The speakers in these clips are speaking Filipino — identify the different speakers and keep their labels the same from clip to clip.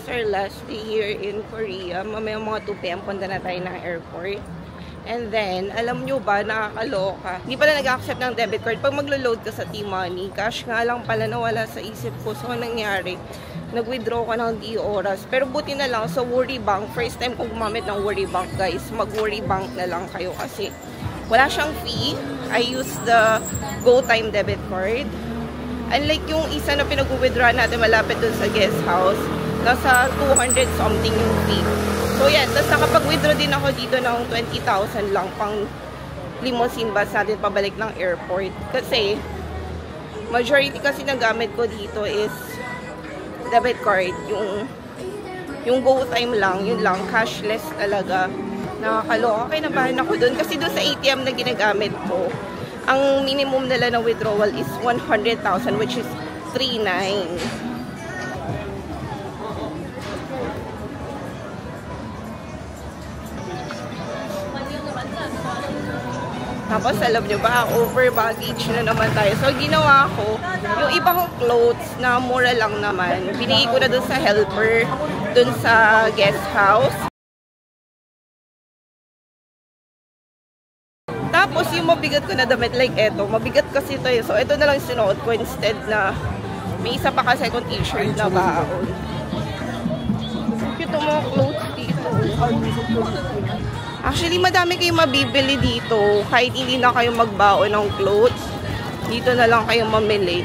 Speaker 1: is our last day here in Korea. Mamaya mga 2 PM punta na tayo ng airport. And then, alam nyo ba, nakakaloka. Hindi pala nag-accept ng debit card. Pag maglo-load ka sa T-Money, cash nga lang pala nawala sa isip ko. So, nangyari, nag-withdraw ka ng di oras. Pero buti na lang sa Worry Bank. First time kong gumamit ng Worry Bank, guys. Mag-Worry Bank na lang kayo kasi wala siyang fee. I use the GoTime debit card. Unlike yung isa na pinag-withdraw natin malapit dun sa guest house, nasa 200 something yung fee. So yan, tapos nakapag-withdraw din ako dito ng 20,000 lang pang limousine bus natin pabalik ng airport. Kasi, majority kasi ng gamit ko dito is debit card. Yung GoTime lang, yun lang, cashless talaga. Nakakaloka. Kinabahan ako dun kasi dun sa ATM na ginagamit ko, ang minimum nila na withdrawal is 100,000 which is 3.9. Tapos alam nyo ba, over baggage na naman tayo. So ginawa ko, yung iba kong clothes na mura lang naman, binigay ko na dun sa helper, dun sa guest house. Tapos yung mabigat ko na damit, like eto, mabigat kasi ito eh. So ito na lang sinuot ko instead na may isa pa kasi akong t-shirt na baon. Ito mga clothes dito. Actually, madami kayong mabibili dito. Kahit hindi na kayo magbaon ng clothes, dito na lang kayo mamili.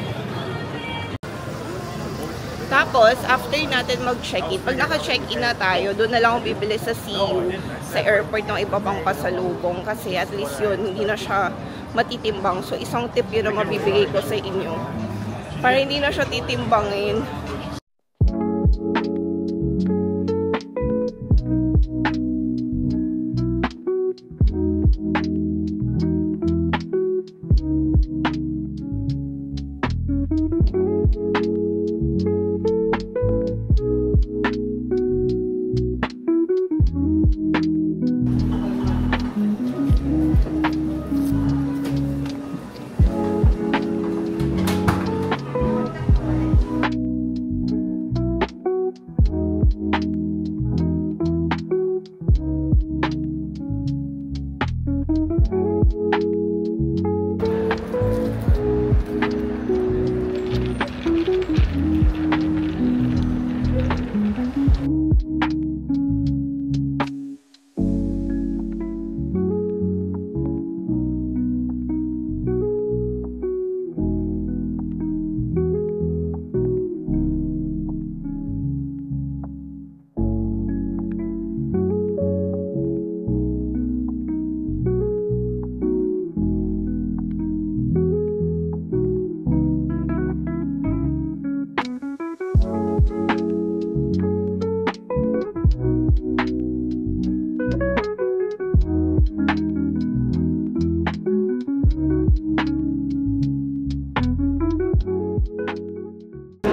Speaker 1: Tapos, after natin mag-check-in, pag naka-check-in na tayo, doon na lang ako bibili sa CU, sa airport ng iba pang pasalubong. Kasi at least yun, hindi na siya matitimbang. So, isang tip yun na mabibigay ko sa inyo. Para hindi na siya titimbangin.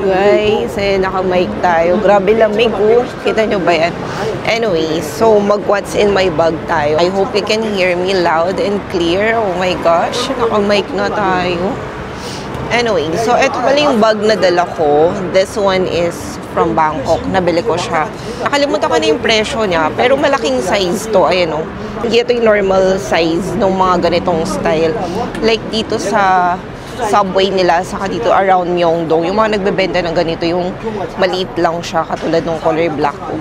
Speaker 1: Guys, naka-mic tayo. Grabe lamig ko. Kita nyo ba yan? Anyway, so mag-what's in my bag tayo. I hope you can hear me loud and clear. Oh my gosh, naka-mic na tayo. Anyway, so ito pala yung bag na dala ko. This one is from Bangkok. Nabili ko siya. Nakalimutan ko na yung presyo niya, pero malaking size to. Ayan o. Hindi ito yung normal size ng mga ganitong style. Like dito sa Subway nila, saka dito around Myeongdong. Yung mga nagbebenta ng ganito, yung maliit lang siya, katulad ng color black ko.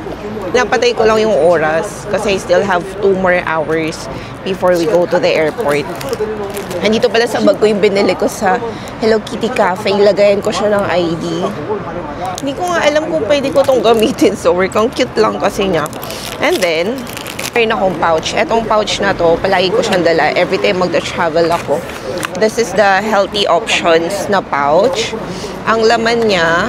Speaker 1: Napatay ko lang yung oras kasi I still have 2 more hours before we go to the airport. Nandito pala sa bag ko yung binili ko sa Hello Kitty Cafe. Lagayan ko siya ng ID. Hindi ko nga alam kung pwede ko itong gamitin sa work. Ang cute lang kasi niya. And then, mayroon akong pouch. Etong pouch na to, palagi ko siyang dala every time magta-travel ako. This is the healthy options na pouch. Ang laman niya,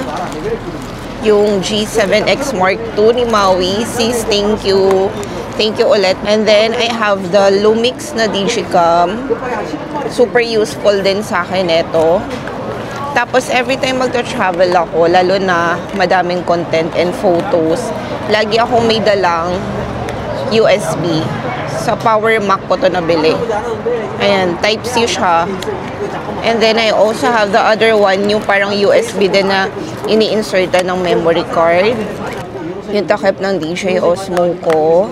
Speaker 1: yung G7X Mark II ni Maui. Sis, thank you. Thank you ulit. And then, I have the Lumix na Digicam. Super useful din sa akin ito. Tapos, every time magta-travel ako, lalo na madaming content and photos, lagi akong may dalang USB. Sa Power Mac ko to nabili. Ayan, Type-C siya. And then, I also have the other one, yung parang USB din na ini-insertan ng memory card. Yung takip ng DJ Osmo ko.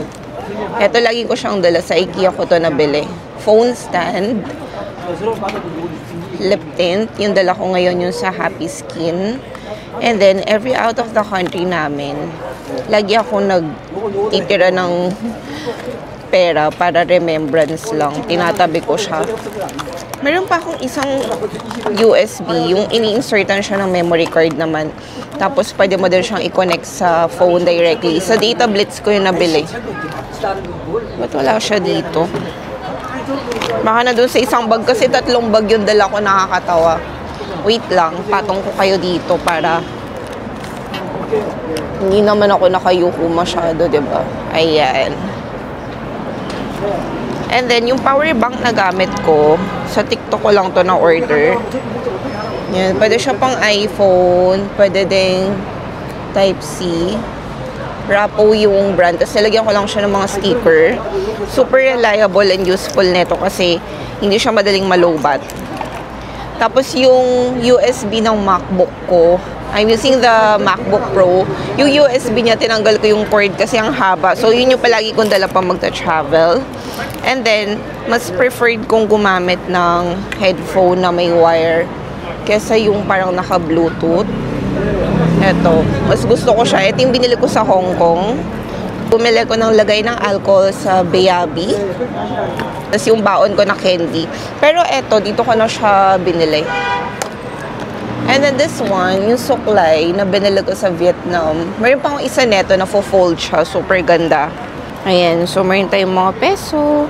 Speaker 1: Ito, lagi ko siyang dala sa IKEA ko to nabili. Phone stand. Lip tint. Yung dala ko ngayon yung sa Happy Skin. And then, every out of the country namin, lagi ako nagtitira ng pera para remembrance lang. Tinatabi ko siya. Meron pa akong isang USB, yung ini-insertan siya ng memory card naman. Tapos, pwede mo din siyang i-connect sa phone directly. Sa Data Blitz ko yung nabili. Ba't wala siya dito? Baka na doon sa isang bag, kasi 3 bag yung dala ko, nakakatawa. Wait lang, patong ko kayo dito para hindi naman ako nakayuko masyado, diba? Ayan. And then, yung power bank na gamit ko, sa TikTok ko lang to na order. Yan, pwede siya pang iPhone, pwede ding Type-C. Rappo yung brand. Tapos nilagyan ko lang siya ng mga sticker. Super reliable and useful nito kasi hindi siya madaling malobat. Tapos yung USB ng MacBook ko, I'm using the MacBook Pro. Yung USB niya, tinanggal ko yung cord kasi ang haba. So, yun yung palagi kong dala pa magta-travel. And then, mas preferred kong gumamit ng headphone na may wire kesa yung parang naka-Bluetooth. Eto, mas gusto ko siya. Ito yung binili ko sa Hong Kong. Bumili ko ng lagay ng alcohol sa Beyabi. Tapos yung baon ko na candy. Pero eto, dito ko na siya binili. And then this one, yung suklay na binili ko sa Vietnam. Meron pa akong isa neto na fold siya. Super ganda. Ayan. So, meron tayong mga peso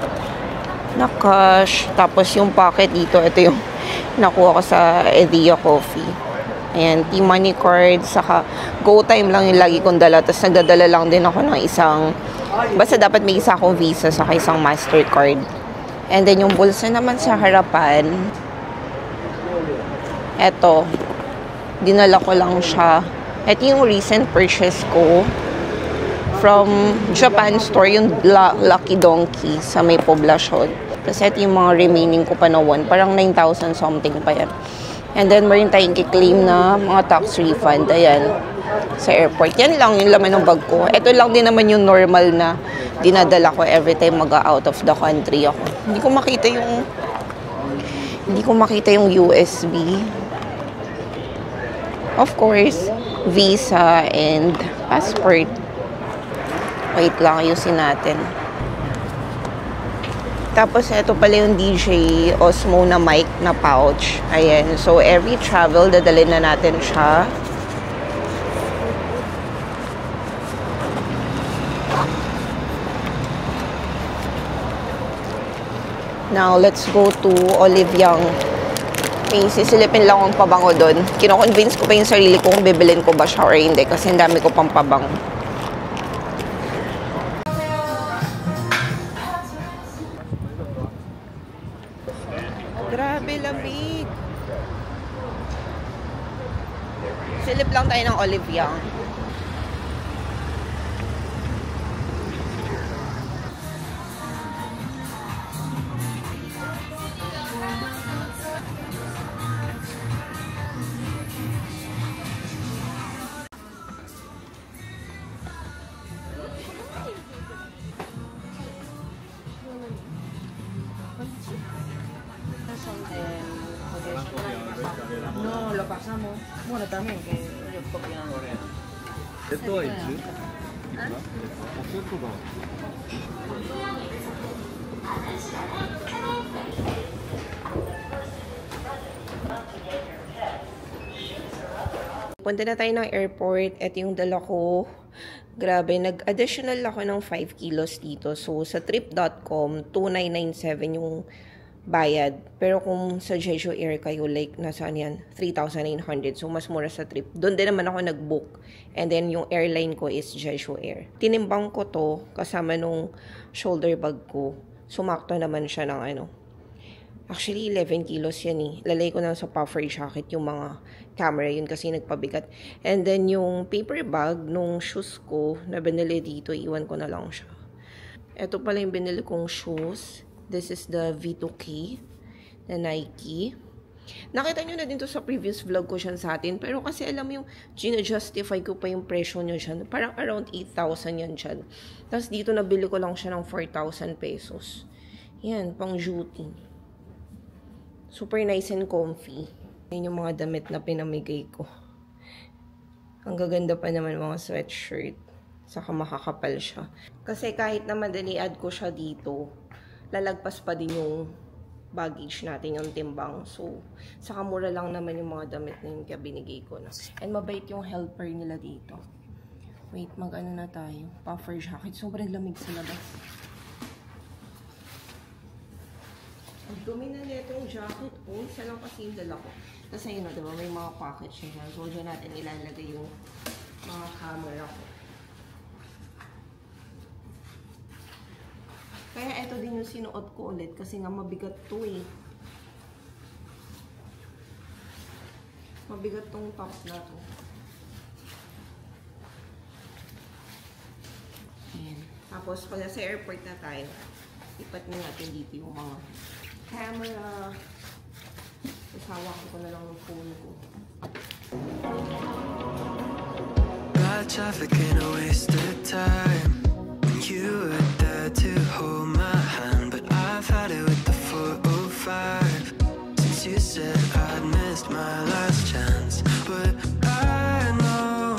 Speaker 1: na cash. Tapos yung pocket dito, ito yung nakuha ko sa Edia Coffee. Ayan. T-Money card. Saka GoTime lang yung lagi kong dala. Tapos nagdadala lang din ako ng isang, basta dapat may isa akong Visa saka isang Mastercard. And then yung bulsa naman sa harapan, eto, dinala ko lang siya. Ito yung recent purchase ko from Japan store, yung Lucky Donkey sa may poblasyon. Tapos ito yung mga remaining ko pa na one. Parang 9,000 something pa yan. And then, meron tayong kiklaim na mga tax refund. Ayan, sa airport. Yan lang yung laman ng bag ko. Ito lang din naman yung normal na dinadala ko every time mag-out of the country ako. Hindi ko makita yung USB. Of course, Visa and passport. Wait lang, ayusin natin. Tapos, ito pala yung DJ Osmo na mic na pouch. Ayan. So, every travel, dadalhin na natin siya. Now, let's go to Olive Young. May sisilipin lang akong pabango doon. Kino-convince ko pa yung sarili ko kung bibilin ko ba siya or hindi kasi ang dami ko pang pabango. Grabe, lamig. Silip lang tayo ng Olive Young.
Speaker 2: No, lo pasamos. Bueno, también, que ellos copian.
Speaker 3: ¿Esto es? ¿Sí?
Speaker 1: Punta na tayo ng airport. Ito yung dala ko. Grabe, nag-additional ako ng 5 kilos dito. So, sa trip.com, 2,997 yung bayad. Pero kung sa Jeju Air kayo, like, nasaan yan? 3,900. So, mas mura sa trip. Doon din naman ako nag-book. And then, yung airline ko is Jeju Air. Tinimbang ko to kasama nung shoulder bag ko. Sumakto naman siya ng ano. Actually, 11 kilos yan eh. Lalay ko na sa puffer jacket yung mga camera. Yun kasi nagpabigat. And then, yung paper bag nung shoes ko na binili dito, iwan ko na lang siya. Ito pala yung binili kong shoes. This is the V2K na Nike. Nakita nyo na din to sa previous vlog ko siya sa atin. Pero kasi alam mo yung gina-justify ko pa yung presyo nyo siya. Parang around 8,000 yan siya. Tapos dito nabili ko lang siya ng 4,000 pesos. Yan, pang duty. Super nice and comfy. Yan yung mga damit na pinamigay ko. Ang gaganda pa naman mga sweatshirt. Saka makakapal siya. Kasi kahit na madali add ko siya dito, lalagpas pa din yung baggage natin, yung timbang. So, saka mura lang naman yung mga damit na yung kaya binigay ko na. And mabait yung helper nila dito. Wait, mag-ano na tayo. Puffer jacket. Sobrang lamig sa labas. Ang dumi na netong jacket. Oh, isa lang kasi yung dala ko. Kasi yun, diba, may mga pockets siya. So, dyan natin ilalagay yung mga camera ko. Kaya ito din yung sinuot ko ulit kasi nga mabigat to eh. Mabigat tong top na to. Ayan. Tapos pag sa airport na tayo, ipat na natin dito yung mga camera. Isawa ko na lang yung phone ko.
Speaker 4: Bad traffic in a wasted time. You were there to hold my hand, but I've had it with the 405 since you said I'd missed my last chance. But I know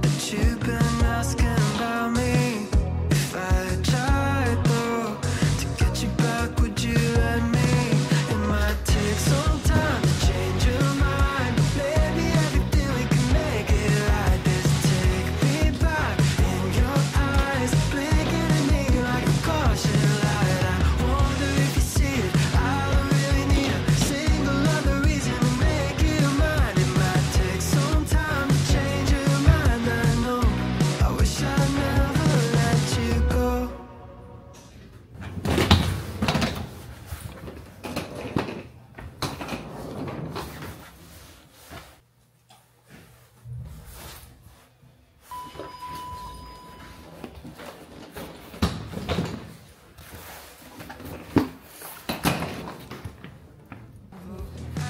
Speaker 4: that you've been asking about me. If I tried though to get you back, would you let me? It might take some time to change your mind. Maybe everything we can make it right. This take me back in your eyes, blinking at me like a caution light. I wonder if you see it. I don't really need a single other reason to make you mine. It might take some time to change your mind. I know. I wish I never let you go.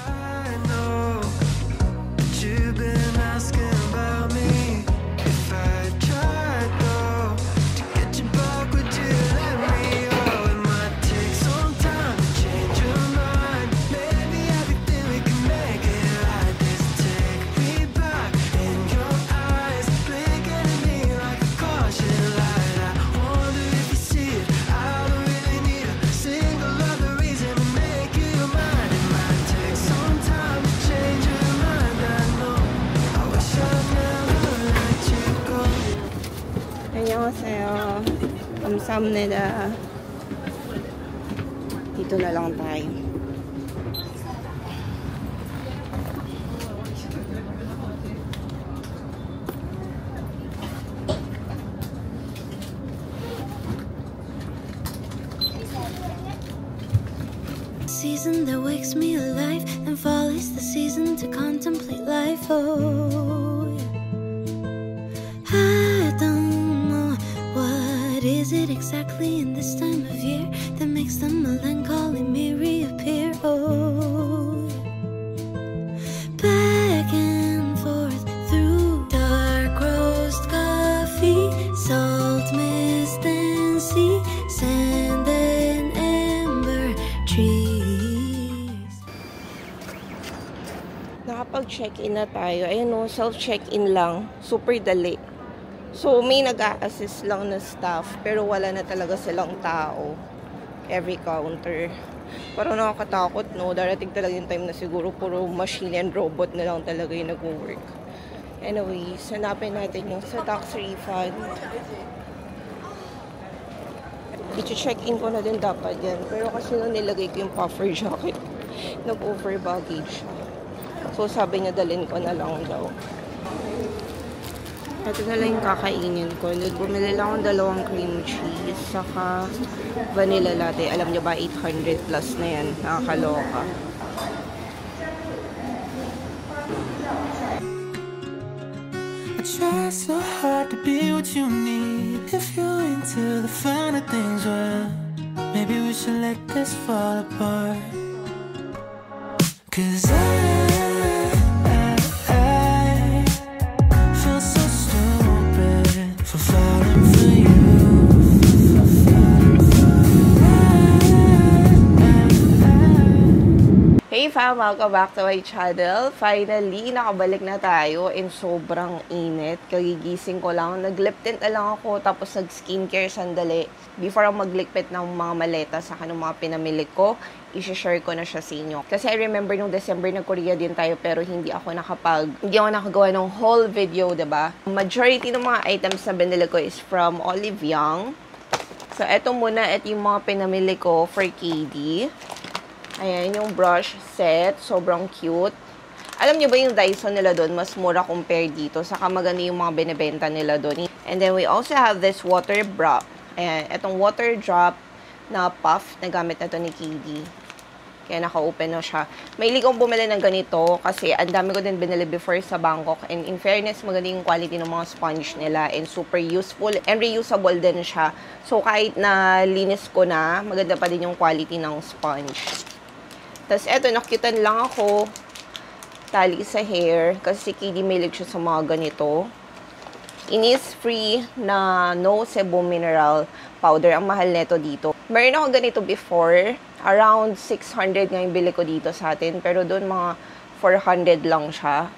Speaker 4: I know that you've been asking about me. If I tried though to get you back, would you let me? Oh, it might take some time to change your mind. Maybe everything we can make it right. This take me back in your eyes, blinking at me like a caution light. I wonder if you see it. I don't really need a single other reason to make you mine. It might take some time to change your mind. I know. I wish I'd never let you go.
Speaker 1: 안녕하세요. 감사합니다. Dito na lang tayo.
Speaker 5: Season that wakes me alive, and fall is the season to contemplate life. Oh, yeah. I don't know what is it exactly in this time of year that makes the melancholy me reappear. Oh, yeah. Back and forth through dark roast coffee, salt mist and sea, sand and ember trees.
Speaker 1: Nakapag-check-in na tayo. Ayan o, self-check-in lang. Super dali. So, may nag-a-assist lang na staff, pero wala na talaga silang tao. Every counter. Parang nakakatakot, no? Darating talaga yung time na siguro puro machine and robot na lang talaga yung nag-work. Anyways, hanapin natin yung sa tax refund. I-check-in ko na din dapat yan. Pero kasi nung nilagay ko yung puffer jacket, nag-over baggage siya. So, sabi niya dalhin ko na lang daw. Ito na lang yung kakainin ko. Bumili lang akong 2 cream cheese, saka vanilla latte. Alam niyo ba, 800 plus na yan. Nakakaloka.
Speaker 4: I try so hard to be what you need. If you're into the finer things, well, maybe we should let this fall apart. 'Cause I feel so stupid for falling for you.
Speaker 1: Hey fam! Welcome back to my channel. Finally, nakabalik na tayo and sobrang init. Kagigising ko lang. Nag-lip tint na lang ako tapos nag-skincare sandali. Before ako maglikpit ng mga maleta sa kanong mga pinamili ko, i-share ko na siya sa inyo. Kasi I remember nung December nag-Korea din tayo pero hindi ako nakagawa ng whole video, diba? Majority ng mga items na binili ko is from Olive Young. So, eto muna, ito yung mga pinamili ko for KD. Ayan, yung brush set. Sobrang cute. Alam nyo ba yung Dyson nila doon, mas mura compare dito. Saka maganda yung mga binibenta nila doon. And then, we also have this water drop. Ayan, itong water drop na puff na gamit na to ni KD. Kaya naka-open na siya. Mahilig akong bumili ng ganito kasi ang dami ko din binili before sa Bangkok. And in fairness, maganda yung quality ng mga sponge nila and super useful and reusable din siya. So, kahit na linis ko na, maganda pa din yung quality ng sponge. Tapos, eto, nakitan lang ako tali sa hair kasi si KD mahilig siya sa mga ganito. Innisfree na no sebum mineral powder. Ang mahal neto dito. Meron ako ganito before. Around 600 nga yung bili ko dito sa atin. Pero doon mga 400 lang siya.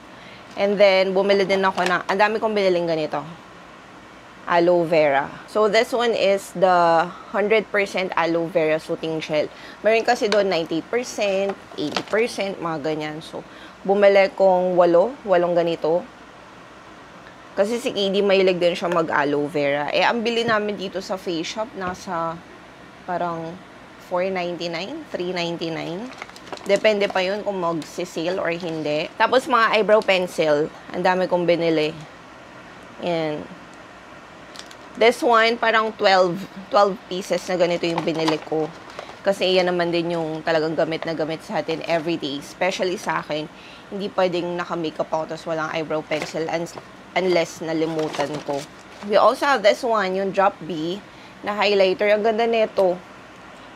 Speaker 1: And then, bumili din ako ng, ang dami kong biniling ganito. Aloe vera. So, this one is the 100% aloe vera soothing gel. Meron kasi doon 90%, 80%, mga ganyan. So, bumili kong 8 ganito. Kasi si KD mahilig din siya mag-aloe vera. Eh, ang bili namin dito sa face shop, nasa parang $4.99, $3.99. Depende pa yun kung mag-sale or hindi. Tapos, mga eyebrow pencil. Ang dami kong binili. Yan. This one, parang 12 pieces na ganito yung binili ko. Kasi yan naman din yung talagang gamit na gamit sa atin everyday. Especially sa akin, hindi pwedeng naka-makeup ako tapos walang eyebrow pencil unless nalimutan ko. We also have this one, yung Drop B na highlighter. Ang ganda nito.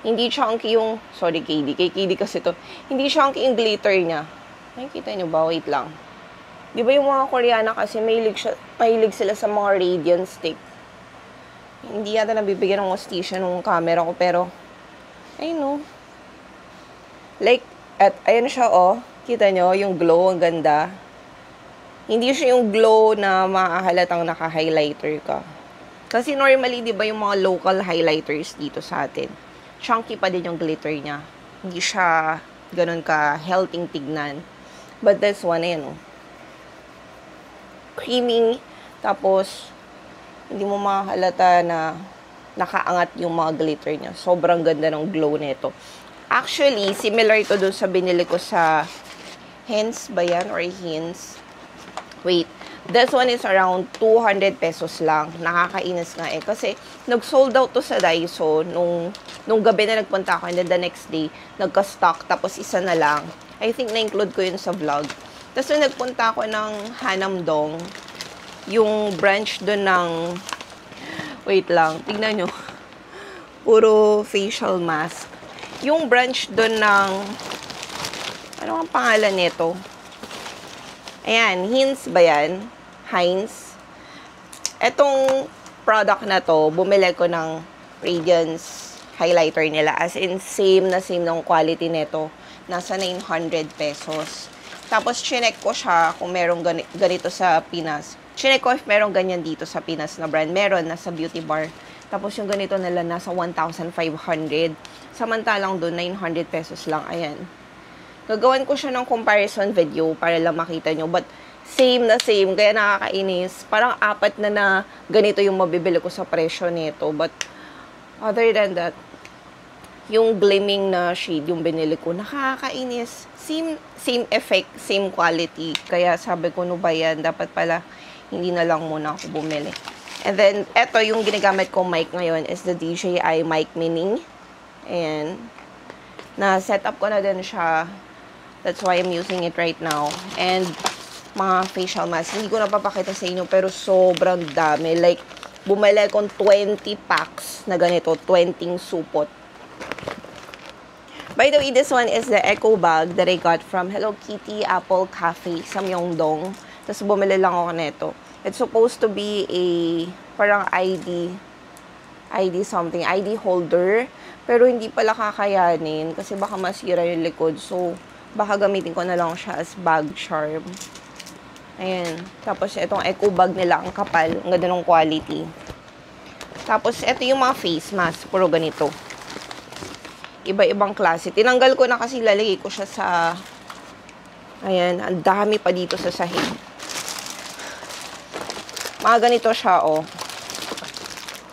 Speaker 1: Hindi chunky yung, sorry KD, kay KD kasi to. Hindi chunky yung glitter niya. Nakikita nyo ba? Wait lang. Di ba yung mga Koreana kasi mahilig sila sa mga radiant stick. Hindi yata nabibigyan ng hostisya nung camera ko, pero, I know. Like, ayan siya, oh. Kita nyo, yung glow, ang ganda. Hindi siya yung glow na maahalatang naka-highlighter ka. Kasi normally, di ba, yung mga local highlighters dito sa atin, chunky pa din yung glitter niya. Hindi siya ganun ka-healthy tignan. But this one, ayan, oh. Creamy, tapos, hindi mo mahalata na nakaangat yung mga glitter niya. Sobrang ganda ng glow nito. Actually, similar ito dun sa binili ko sa Hens ba yan? Or Hens? Wait. This one is around 200 pesos lang. Nakakainis nga eh. Kasi, nag-sold out to sa Daiso nung gabi na nagpunta ako. And then the next day, nagka-stock. Tapos isa na lang. I think na-include ko yun sa vlog. Tapos nung nagpunta ako ng Hanamdong, yung branch doon ng, wait lang, tignan nyo, puro facial mask. Yung branch doon ng, ano ang pangalan nito? Ayan, Heinz ba yan? Heinz. Etong product na to, bumili ko ng Radiance highlighter nila. As in, same na same ng quality nito. Nasa 900 pesos. Tapos, chinek ko siya kung merong ganito sa Pinas. Chinek ko if merong ganyan dito sa Pinas na brand. Meron, nasa Beauty Bar. Tapos yung ganito nila nasa 1,500. Samantalang doon, 900 pesos lang. Ayan. Gagawan ko siya ng comparison video para lang makita nyo. But same na same. Kaya nakakainis. Parang 4 na ganito yung mabibili ko sa presyo nito. But other than that, yung gleaming na shade yung binili ko, nakakainis. Same effect, same quality. Kaya sabi ko, no ba yan? Dapat pala hindi na lang muna ako bumili. And then, eto yung ginagamit kong mic ngayon is the DJI Mic Mini. Ayan. Na-set up ko na din siya. That's why I'm using it right now. And, mga facial mask. Hindi ko napapakita sa inyo, pero sobrang dami. Like, bumili akong 20 packs na ganito. 20 supot. By the way, this one is the eco bag that I got from Hello Kitty Apple Cafe sa Myeongdong. Tapos bumili lang ako nito. It's supposed to be a parang ID holder. Pero hindi pala kakayanin kasi baka masira yung likod. So, baka gamitin ko na lang siya as bag charm. Ayan. Tapos, itong eco bag nila, ang kapal. Ang ganda ng quality. Tapos, ito yung mga face mask. Puro ganito. Iba-ibang klase. Tinanggal ko na kasi lalagay ko siya sa... Ayan. Ang dami pa dito sa sahig. Mga ganito siya, oh.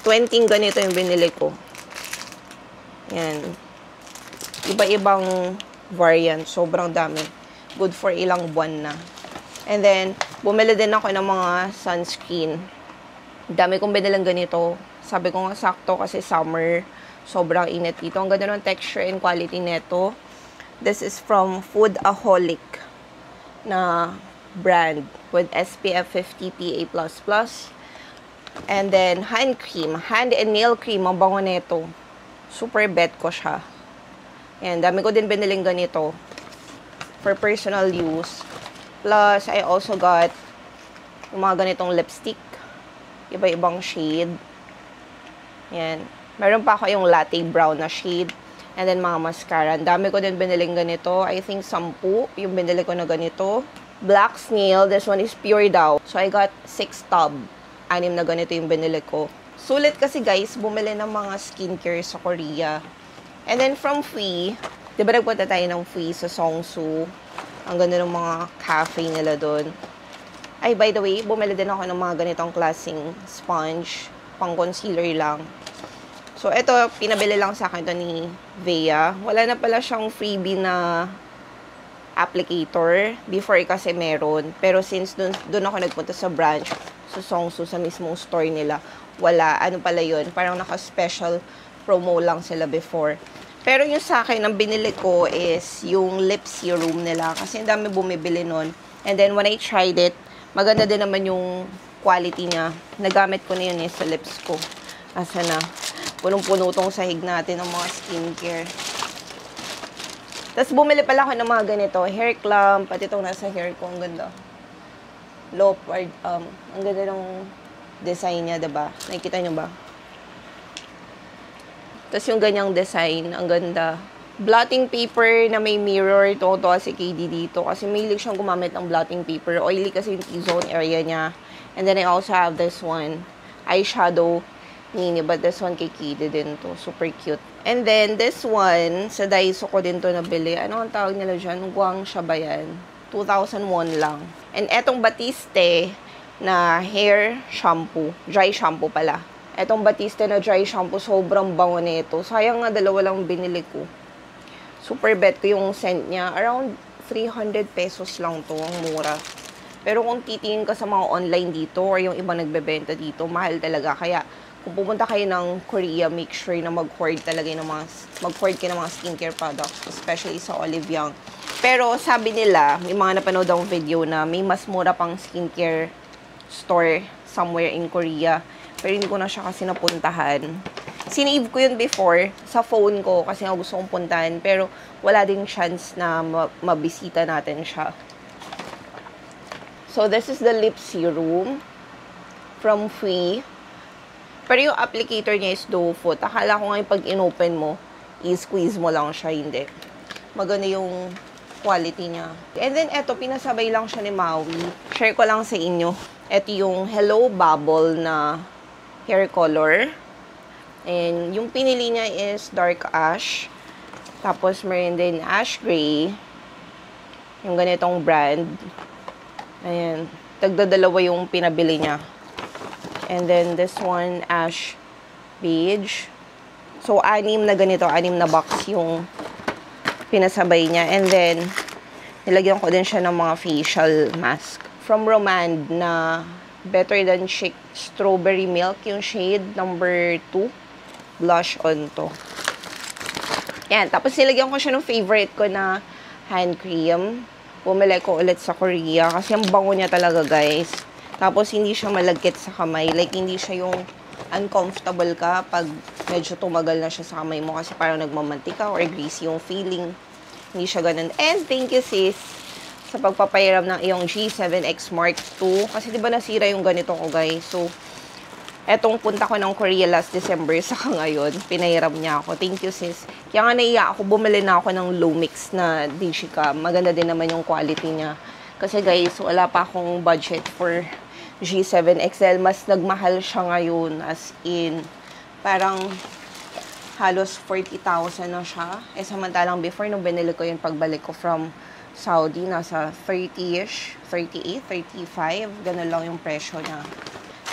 Speaker 1: 20 ganito yung binili ko. Yan. Iba-ibang variant. Sobrang dami. Good for ilang buwan na. And then, bumili din ako ng mga sunscreen. Dami kong binilang ganito. Sabi ko nga sakto kasi summer. Sobrang init dito. Ang ganda ng texture and quality nito. This is from Foodaholic na brand with SPF 50 PA++. And then, hand cream. Hand and nail cream. Ang bango nito. Super bet ko siya. Yan. Dami ko din biniling ganito. For personal use. Plus, I also got yung mga ganitong lipstick. Iba-ibang shade. Yan. Meron pa ako yung latte brown na shade. And then, mga mascara. Ang dami ko din biniling ganito. I think 10 yung binili ko na ganito. Black snail. This one is pure daw. So, I got 6 tub. 6 na ganito yung binili ko. Sulit kasi guys, bumili ng mga skincare sa Korea. And then from Free, di ba nagpunta tayo ng Free sa Songsu? Ang ganda ng mga cafe nila doon. Ay, by the way, bumili din ako ng mga ganitong klaseng sponge. Pang concealer lang. So, ito, pinabili lang sa akin ito ni Vea. Wala na pala siyang freebie na applicator. Before kasi meron. Pero since doon ako nagpunta sa branch, sa Songsu, sa mismong store nila, wala. Ano pala yun? Parang naka-special promo lang sila before. Pero yung sa akin, ang binili ko is yung lip serum nila. Kasi ang dami bumibili nun. And then, when I tried it, maganda din naman yung quality niya. Nagamit ko na yun sa lips ko. Asa na? Punong-puno tong sahig natin ng mga skincare. Tapos, bumili pala ako ng mga ganito. Hair clamp. Pati itong nasa hair ko. Ang ganda. Leopard, ang ganda ng design niya, diba? Nakikita nyo ba? Tapos yung ganyang design, ang ganda. Blotting paper na may mirror, toto si KD dito. Kasi mahilig siyang gumamit ng blotting paper. Oily kasi yung T-zone area niya. And then I also have this one, eyeshadow mini. But this one kay KD din to. Super cute. And then this one, sa Daiso ko din to nabili. Ano ang tawag nila dyan? Guangxia ba yan? 2001 lang. And etong Batiste na hair shampoo. Dry shampoo pala. Etong Batiste na dry shampoo, sobrang bango nito. Sayang nga, dalawa lang binili ko. Super bet ko yung scent niya. Around 300 pesos lang to. Ang mura. Pero kung titingin ka sa mga online dito or yung iba nagbebenta dito, mahal talaga. Kaya, kung pupunta kayo ng Korea, make sure na mag-hoard talaga ng mag-hoard kayo ng mga skincare products. Especially sa Olive Young. Pero sabi nila, may mga napanood akong video na may mas mura pang skincare store somewhere in Korea. Pero hindi ko na siya kasi napuntahan. Sinave ko yun before sa phone ko kasi nga gusto kong puntahan. Pero wala ding chance na mabisita natin siya. So this is the lip serum from Free. Pero yung applicator niya is doe foot. Akala ko nga yung pag inopen mo, i-squeeze mo lang siya. Hindi. Maganda yung quality niya. And then, eto, pinasabay lang siya ni Maui. Share ko lang sa inyo. Eto yung Hello Bubble na hair color. And yung pinili niya is dark ash. Tapos, meron din ash gray. Yung ganitong brand. Ayan. Tagdadalawa yung pinabili niya. And then, this one, ash beige. So, 6 na ganito. 6 na box yung pinasabay niya. And then, nilagyan ko din siya ng mga facial mask. From Romand na Better Than Chic Strawberry Milk. Yung shade number 2. Blush on to. Yan. Tapos, nilagyan ko siya ng favorite ko na hand cream. Bumili ko ulit sa Korea. Kasi ang bango niya talaga, guys. Tapos, hindi siya malagkit sa kamay. Like, hindi siya yung uncomfortable ka pag medyo tumagal na siya sa kamay mo kasi parang nagmamantika or greasy yung feeling. Hindi siya ganun. And thank you, sis, sa pagpapahiram ng iyong G7X Mark II. Kasi diba nasira yung ganito ko, guys. So, etong punta ko ng Korea last December, saka ngayon, pinahiram niya ako. Thank you, sis. Kaya nga naiya ako, bumili na ako ng Lumix na Digicam. Maganda din naman yung quality niya. Kasi guys, wala pa akong budget for G7 XL. Mas nagmahal siya ngayon, as in, parang halos 40,000 na siya. Eh, samantalang before, nung binili ko yung pagbalik ko from Saudi, nasa 30-ish, 38, 35, ganun lang yung presyo niya.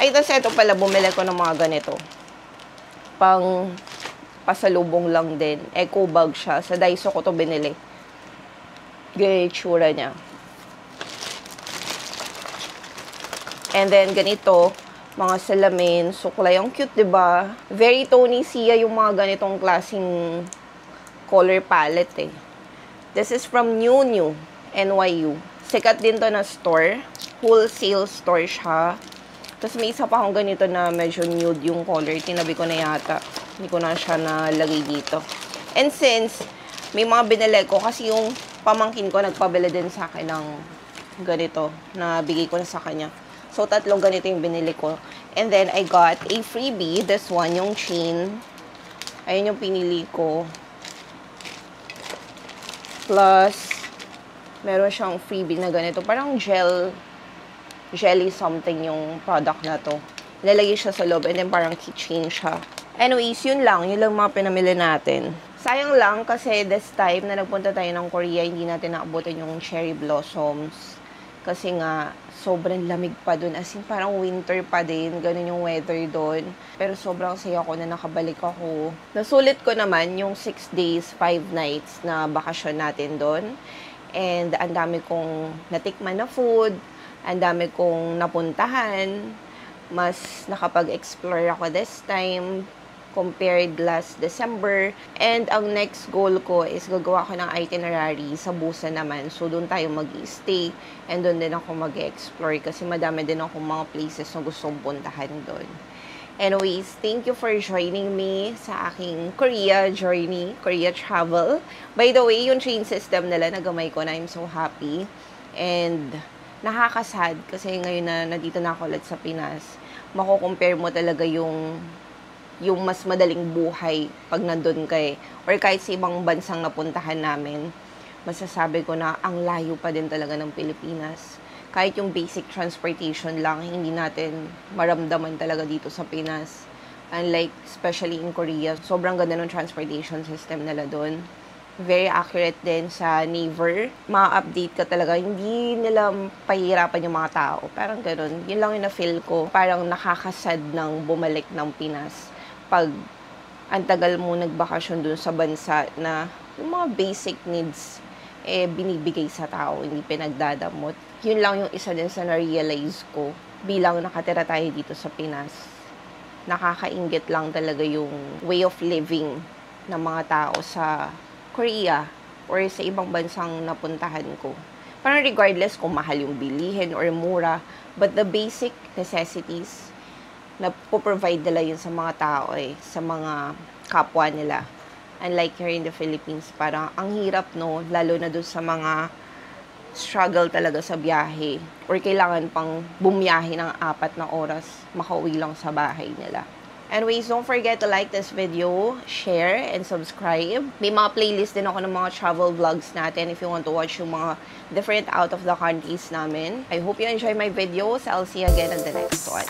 Speaker 1: Ay, tapos ito pala, bumili ko ng mga ganito. Pang pasalubong lang din. Eco bag siya. Sa Daiso ko to binili. Ganyan yung tsura niya. And then, ganito, mga salamin, suklay. Ang cute, diba? Very Tony Sia yung mga ganitong klaseng color palette, eh. This is from New NYU. Sikat din to na store. Wholesale store siya. Tapos may isa pa akong ganito na medyo nude yung color. Tinabi ko na yata. Hindi ko na siya nalagay dito. And since may mga binili ko, kasi yung pamangkin ko nagpabili din sa akin ng ganito na bigay ko na sa kanya. So, 3 ganito yung binili ko. And then, I got a freebie. This one, yung chain. Ayun yung pinili ko. Plus, meron siyang freebie na ganito. Parang jelly something yung product na to. Nilalagay siya sa loob and then parang keychain siya. Anyways, yun lang. Yun lang mga pinamili natin. Sayang lang kasi this time na nagpunta tayo ng Korea, hindi natin naabutin yung cherry blossoms. Kasi nga, sobrang lamig pa dun. As in, parang winter pa din. Ganun yung weather dun. Pero sobrang saya ko na nakabalik ako. Nasulit ko naman yung 6 days, 5 nights na bakasyon natin dun. And ang dami kong natikman na food. Ang dami kong napuntahan. Mas nakapag-explore ako this time compared last December. And ang next goal ko is gagawa ko ng itinerary sa Busan naman. So, doon tayo mag-stay. And doon din ako mag-explore kasi madami din ako mga places na gustong puntahan doon. Anyways, thank you for joining me sa aking Korea journey, Korea travel. By the way, yung train system nila, nagamay ko na. I'm so happy. And nakakasad kasi ngayon na nandito na ako ulit sa Pinas, mako-compare mo talaga yung mas madaling buhay pag nandun kay or kahit sa ibang bansang napuntahan namin, masasabi ko na ang layo pa din talaga ng Pilipinas. Kahit yung basic transportation lang, hindi natin maramdaman talaga dito sa Pinas. Unlike, especially in Korea, sobrang ganda ng transportation system nila doon. Very accurate din sa Naver. Ma-update ka talaga. Hindi nila pahihirapan yung mga tao. Parang ganun. Yun lang yung na-feel ko. Parang nakakasad ng bumalik ng Pinas. Pag ang tagal mo nagbakasyon dun sa bansa na yung mga basic needs binibigay sa tao, hindi pinagdadamot. Yun lang yung isa din sa na-realize ko bilang nakatira tayo dito sa Pinas. Nakakainggit lang talaga yung way of living ng mga tao sa Korea or sa ibang bansang napuntahan ko. Parang regardless kung mahal yung bilihin or mura, but the basic necessities na po-provide nila yun sa mga tao sa mga kapwa nila. Unlike here in the Philippines, parang ang hirap, no? Lalo na doon sa mga struggle talaga sa biyahe or kailangan pang bumiyahe ng 4 na oras makauwi lang sa bahay nila. Anyways, don't forget to like this video, share, and subscribe. May mga playlist din ako ng mga travel vlogs natin if you want to watch yung mga different out of the countries namin. I hope you enjoy my videos. I'll see you again in the next one.